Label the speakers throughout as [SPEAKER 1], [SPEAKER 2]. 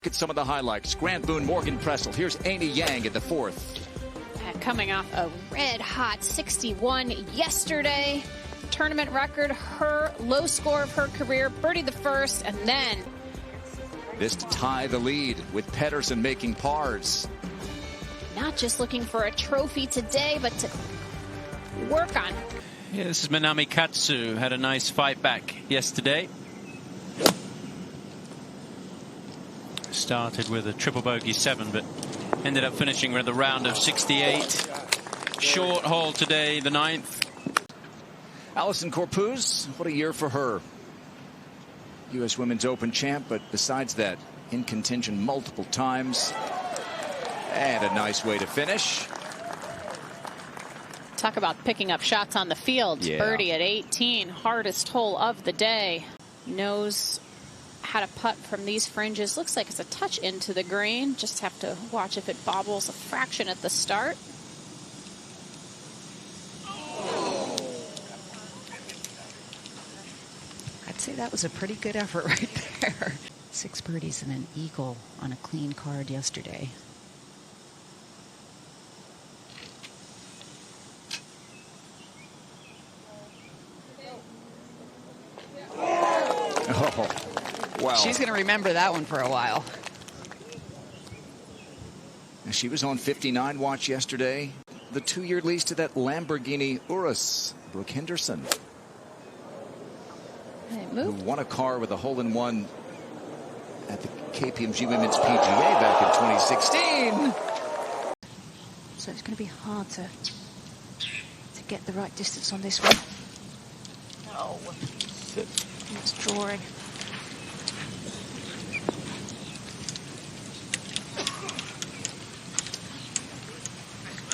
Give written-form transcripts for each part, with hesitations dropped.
[SPEAKER 1] Look at some of the highlights. Grant Boone, Morgan Pressel. Here's Amy Yang in the fourth.
[SPEAKER 2] Coming off a red-hot 61 yesterday. Tournament record, her low score of her career, birdie the first, and then
[SPEAKER 1] this to tie the lead with Pedersen making pars.
[SPEAKER 2] Not just looking for a trophy today, but to work on.
[SPEAKER 3] Yeah, this is Minami Katsu. Had a nice fight back yesterday. Started with a triple bogey 7, but ended up finishing with a round of 68. Short hole today, the 9th.
[SPEAKER 1] Allisen Corpuz, what a year for her. U.S. Women's Open champ, but besides that, in contention multiple times. And a nice way to finish.
[SPEAKER 2] Talk about picking up shots on the field.
[SPEAKER 1] Yeah.
[SPEAKER 2] Birdie at 18, hardest hole of the day. Knows how to putt from these fringes. Looks like it's a touch into the green. Just have to watch if it bobbles a fraction at the start.
[SPEAKER 4] I'd say that was a pretty good effort right there. 6 birdies and an eagle on a clean card yesterday.
[SPEAKER 1] Oh, wow.
[SPEAKER 4] She's going to remember that one for a while.
[SPEAKER 1] She was on 59 watch yesterday. The 2-year lease to that Lamborghini Urus, Brooke Henderson. Who won a car with a hole-in-one at the KPMG Women's PGA back in 2016.
[SPEAKER 5] So it's going to be hard to get the right distance on this one. No. It's drawing.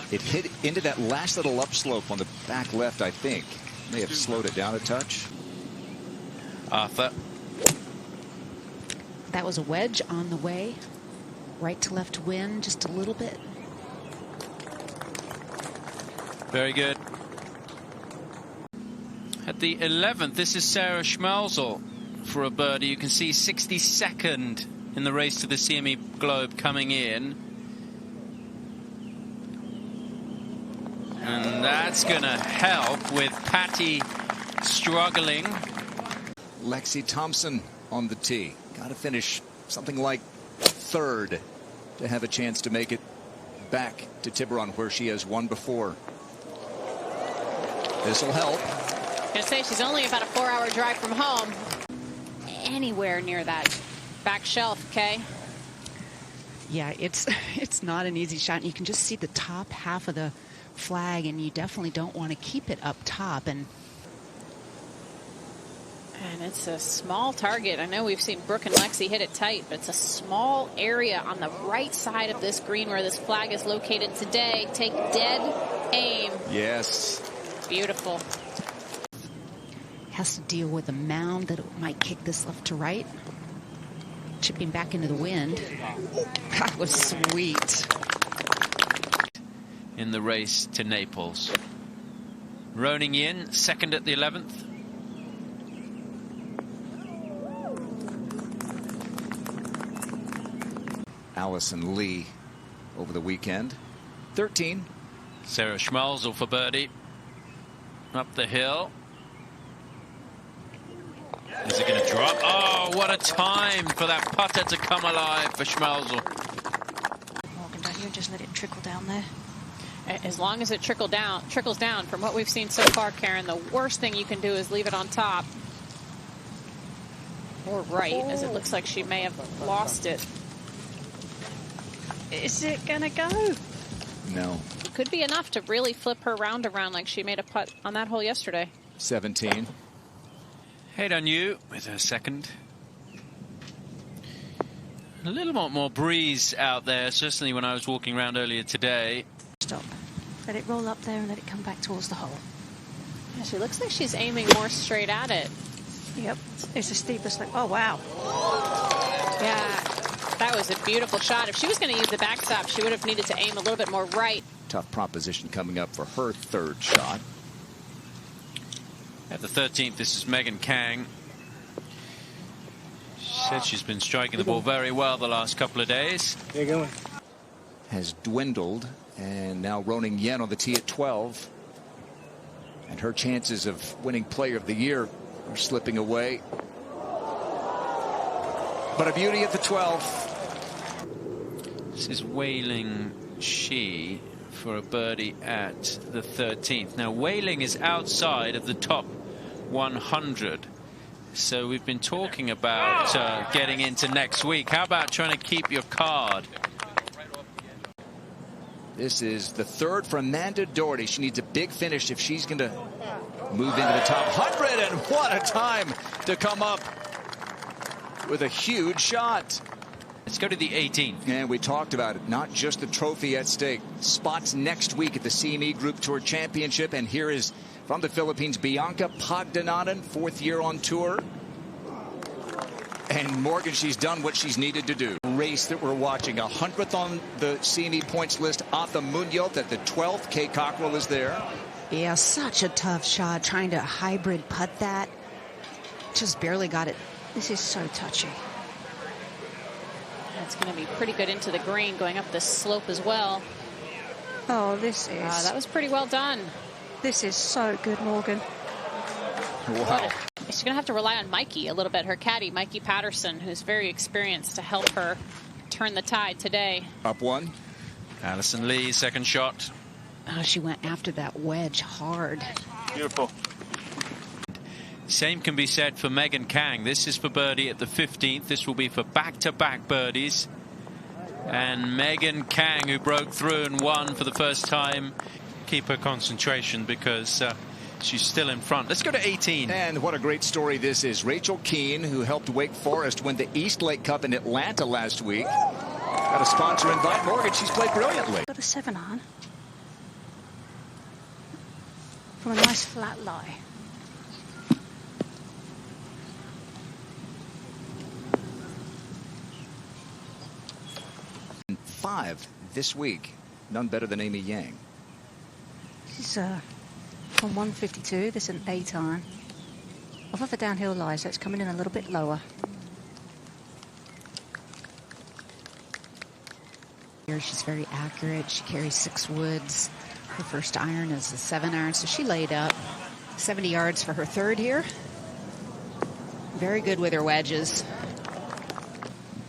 [SPEAKER 1] It hit into that last little upslope on the back left, I think. May have slowed it down a touch.
[SPEAKER 3] Arthur.
[SPEAKER 4] That was a wedge on the way. Right to left wind, just a little bit.
[SPEAKER 3] Very good. At the 11th, this is Sarah Schmelzel for a birdie. You can see 62nd in the race to the CME Globe coming in. And that's going to help with Patty struggling.
[SPEAKER 1] Lexi Thompson on the tee. Got to finish something like 3rd to have a chance to make it back to Tiburon, where she has won before. This will help.
[SPEAKER 2] I'm going to say she's only about a 4-hour drive from home. Anywhere near that back shelf, okay?
[SPEAKER 4] Yeah, it's not an easy shot. You can just see the top half of the flag, and you definitely don't want to keep it up top. And
[SPEAKER 2] it's a small target. I know we've seen Brooke and Lexi hit it tight, but it's a small area on the right side of this green where this flag is located today. Take dead aim.
[SPEAKER 1] Yes.
[SPEAKER 2] Beautiful.
[SPEAKER 4] Has to deal with a mound that might kick this left to right. Chipping back into the wind. That was sweet.
[SPEAKER 3] In the race to Naples. Roning in, 2nd at the 11th.
[SPEAKER 1] Allison Lee over the weekend. 13.
[SPEAKER 3] Sarah Schmelzel for birdie. Up the hill. Is it going to drop? Oh, what a time for that putter to come alive for Schmelzel.
[SPEAKER 5] Morgan, don't you just let it trickle down there?
[SPEAKER 2] As long as it trickles down from what we've seen so far, Karen, the worst thing you can do is leave it on top. Or right, as it looks like she may have lost it.
[SPEAKER 5] Is it going to go?
[SPEAKER 1] No.
[SPEAKER 2] It could be enough to really flip her round around like she made a putt on that hole yesterday.
[SPEAKER 1] 17.
[SPEAKER 3] Head on you with her 2nd. A little more breeze out there, certainly when I was walking around earlier today.
[SPEAKER 5] Stop. Let it roll up there and let it come back towards the hole.
[SPEAKER 2] Yeah, she looks like she's aiming more straight at it.
[SPEAKER 5] Yep. It's a steeper slope. Oh, wow.
[SPEAKER 2] Yeah, that was a beautiful shot. If she was going to use the backstop, she would have needed to aim a little bit more right.
[SPEAKER 1] Tough proposition coming up for her 3rd shot.
[SPEAKER 3] At the 13th, this is Megan Khang. Said she's been striking the ball very well the last couple of days.
[SPEAKER 6] There you go.
[SPEAKER 1] Has dwindled, and now Roning Yen on the tee at 12. And her chances of winning Player of the Year are slipping away. But a beauty at the 12th.
[SPEAKER 3] This is Wailing Shi for a birdie at the 13th. Now, Wailing is outside of the top 100. So we've been talking about getting into next week. How about trying to keep your card?
[SPEAKER 1] This is the third for Amanda Doherty. She needs a big finish if she's going to move into the top 100. And what a time to come up with a huge shot.
[SPEAKER 3] Let's go to the 18th.
[SPEAKER 1] And we talked about it. Not just the trophy at stake. Spots next week at the CME Group Tour Championship. And here is from the Philippines, Bianca Pagdananan, 4th year on tour. And Morgan, she's done what she's needed to do. Race that we're watching, 100th on the CME points list. Atha Munoz at the 12th. Kay Cockrell is there.
[SPEAKER 4] Yeah, such a tough shot trying to hybrid putt that. Just barely got it.
[SPEAKER 5] This is so touchy.
[SPEAKER 2] It's going to be pretty good into the green going up this slope as well.
[SPEAKER 5] Oh, this is...
[SPEAKER 2] that was pretty well done.
[SPEAKER 5] This is so good, Morgan.
[SPEAKER 1] Wow.
[SPEAKER 2] She's going to have to rely on Mikey a little bit, her caddy, Mikey Patterson, who's very experienced to help her turn the tide today.
[SPEAKER 1] Up one.
[SPEAKER 3] Alison Lee, second shot.
[SPEAKER 4] Oh, she went after that wedge hard.
[SPEAKER 6] Beautiful.
[SPEAKER 3] Same can be said for Megan Khang. This is for birdie at the 15th. This will be for back-to-back birdies. And Megan Khang, who broke through and won for the first time, keep her concentration because she's still in front. Let's go to 18.
[SPEAKER 1] And what a great story this is. Rachel Keane, who helped Wake Forest win the East Lake Cup in Atlanta last week. Got a sponsor invite. Morgan, she's played brilliantly.
[SPEAKER 5] Got a 7-iron. From a nice flat lie.
[SPEAKER 1] And 5 this week. None better than Amy Yang.
[SPEAKER 5] This is from 152. This is an 8-iron. Off of the downhill lie, so it's coming in a little bit lower.
[SPEAKER 4] Here she's very accurate. She carries 6 woods. Her first iron is a 7-iron, so she laid up 70 yards for her third here. Very good with her wedges.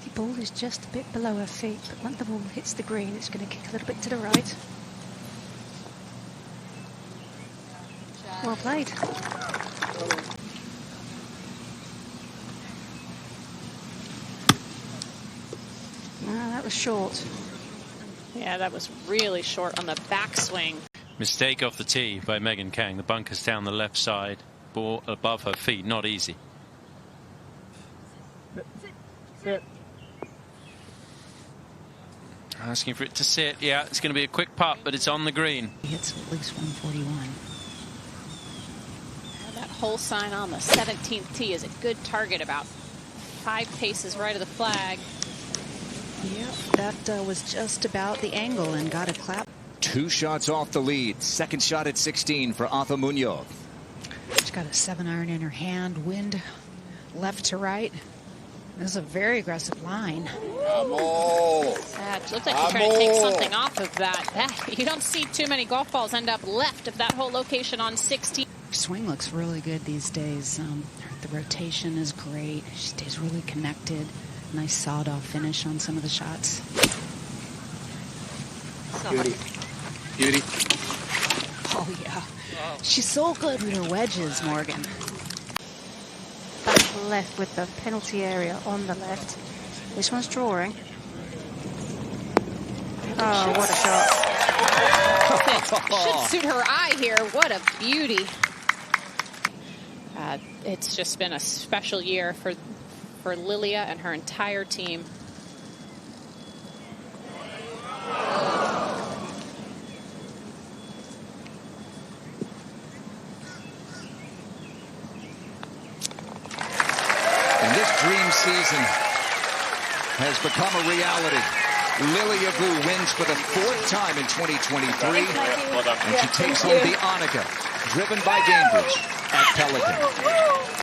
[SPEAKER 5] The ball is just a bit below her feet, but when the ball hits the green, it's going to kick a little bit to the right. Well played. No, that was short.
[SPEAKER 2] Yeah, that was really short on the backswing.
[SPEAKER 3] Mistake off the tee by Megan Khang. The bunker's down the left side. Ball above her feet. Not easy.
[SPEAKER 6] Sit.
[SPEAKER 3] Asking for it to sit. Yeah, it's going to be a quick putt, but it's on the green.
[SPEAKER 4] He hits at least 141.
[SPEAKER 2] That hole sign on the 17th tee is a good target, about 5 paces right of the flag.
[SPEAKER 4] Yep, that was just about the angle and got a clap.
[SPEAKER 1] 2 shots off the lead. Second shot at 16 for Atha Munoz.
[SPEAKER 4] She's got a 7-iron in her hand. Wind left to right. This is a very aggressive line.
[SPEAKER 2] That looks like she's trying to take something off of that. You don't see too many golf balls end up left of that whole location on 16.
[SPEAKER 4] Her swing looks really good these days. The rotation is great. She stays really connected. Nice sawed-off finish on some of the shots.
[SPEAKER 6] Beauty. Beauty.
[SPEAKER 4] Oh, yeah. She's so good with her wedges, Morgan.
[SPEAKER 5] Back left with the penalty area on the left. This one's drawing. Oh, what a shot.
[SPEAKER 2] Should suit her eye here. What a beauty. It's just been a special year for Lilia and her entire team.
[SPEAKER 1] And this dream season has become a reality. Lilia Vu wins for the 4th time in 2023. And she takes home the ANNIKA, driven by Gainbridge at Pelican.